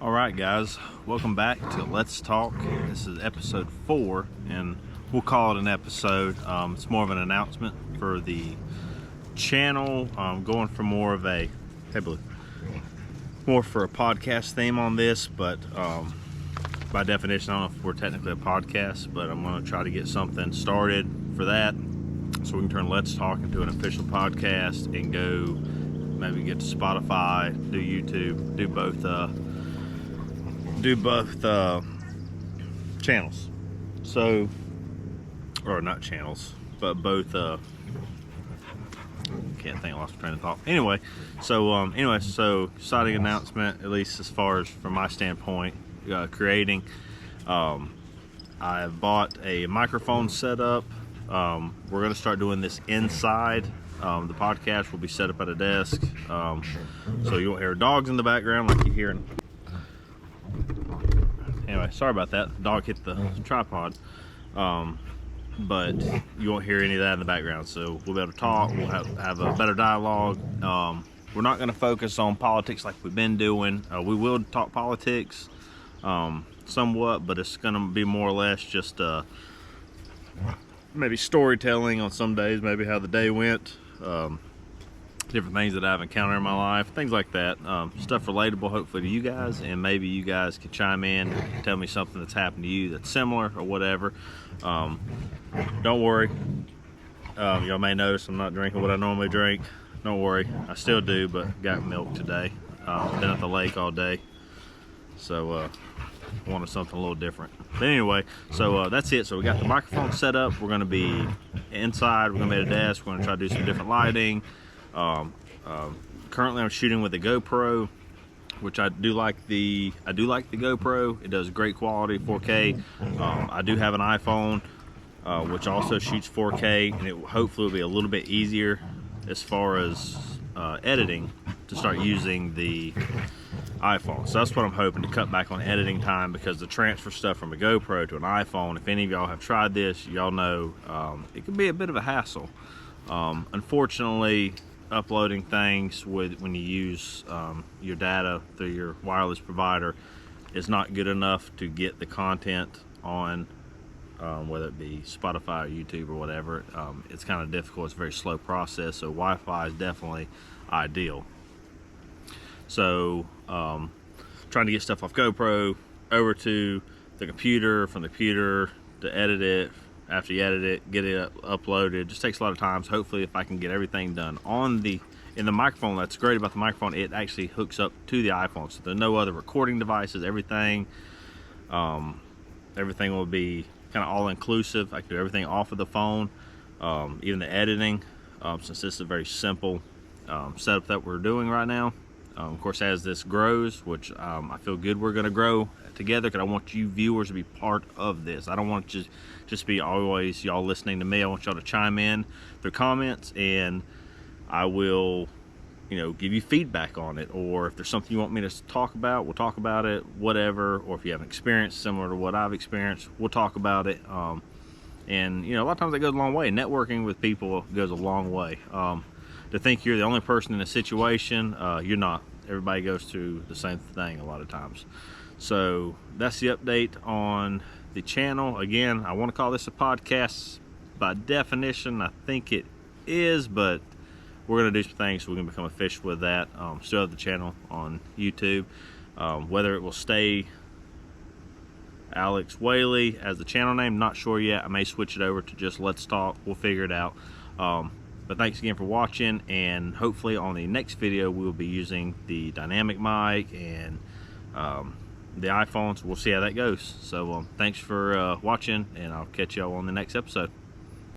Alright guys, welcome back to Let's Talk. This is episode 4 and we'll call it an episode. It's more of an announcement for the channel. Going for more of a, hey Blue, more for a podcast theme on this, but by definition I don't know if we're technically a podcast, but I'm going to try to get something started for that so we can turn Let's Talk into an official podcast and go maybe get to Spotify, do YouTube, do both channels. So, or not channels, but both can't think, I lost my train of thought. Anyway, so exciting announcement, at least as far as from my standpoint, creating. I bought a microphone setup. We're going to start doing this inside. The podcast will be set up at a desk, so you won't hear dogs in the background like you hear. Anyway, sorry about that. The dog hit the tripod, but you won't hear any of that in the background. So we'll be able to talk. We'll have a better dialogue. We're not going to focus on politics like we've been doing. We will talk politics somewhat, but it's going to be more or less just maybe storytelling on some days, maybe how the day went, different things that I've encountered in my life, things like that. Stuff relatable hopefully to you guys, and maybe you guys can chime in and tell me something that's happened to you that's similar or whatever. Don't worry, y'all may notice I'm not drinking what I normally drink. Don't worry, I still do, but got milk today. Been at the lake all day, so wanted something a little different. But anyway, so that's it. So we got the microphone set up. We're going to be inside. We're going to be at a desk. We're going to try to do some different lighting. Currently I'm shooting with a GoPro, which I do like the GoPro. It does great quality, 4K. I do have an iPhone, which also shoots 4K, and it hopefully will be a little bit easier as far as editing to start using the iPhone. So that's what I'm hoping, to cut back on editing time, because the transfer stuff from a GoPro to an iPhone, if any of y'all have tried this, y'all know it can be a bit of a hassle. Unfortunately, uploading things when you use your data through your wireless provider is not good enough to get the content on whether it be Spotify or YouTube or whatever. It's kind of difficult. It's a very slow process, so Wi-Fi is definitely ideal. So trying to get stuff off GoPro over to the computer, from the computer to edit it. After you edit it, get it uploaded, just takes a lot of time. So hopefully if I can get everything done in the microphone, that's great about the microphone, it actually hooks up to the iPhone, so there's no other recording devices. Everything will be kind of all inclusive. I can do everything off of the phone, even the editing, since this is a very simple setup that we're doing right now. Of course, as this grows, which I feel good we're going to grow together, because I want you viewers to be part of this. I don't want to just be always y'all listening to me. I want y'all to chime in through comments, and I will, give you feedback on it. Or if there's something you want me to talk about, we'll talk about it, whatever. Or if you have an experience similar to what I've experienced, we'll talk about it. And a lot of times that goes a long way. Networking with people goes a long way. To think you're the only person in a situation, you're not. Everybody goes through the same thing a lot of times. So that's the update on the channel. Again, I want to call this a podcast. By definition, I think it is, but we're going to do some things so we can become official with that. Still have the channel on YouTube. Whether it will stay Alex Whaley as the channel name, not sure yet. I may switch it over to just Let's Talk. We'll figure it out. But thanks again for watching, and hopefully on the next video we'll be using the dynamic mic and the iPhones. We'll see how that goes. So thanks for watching, and I'll catch y'all on the next episode.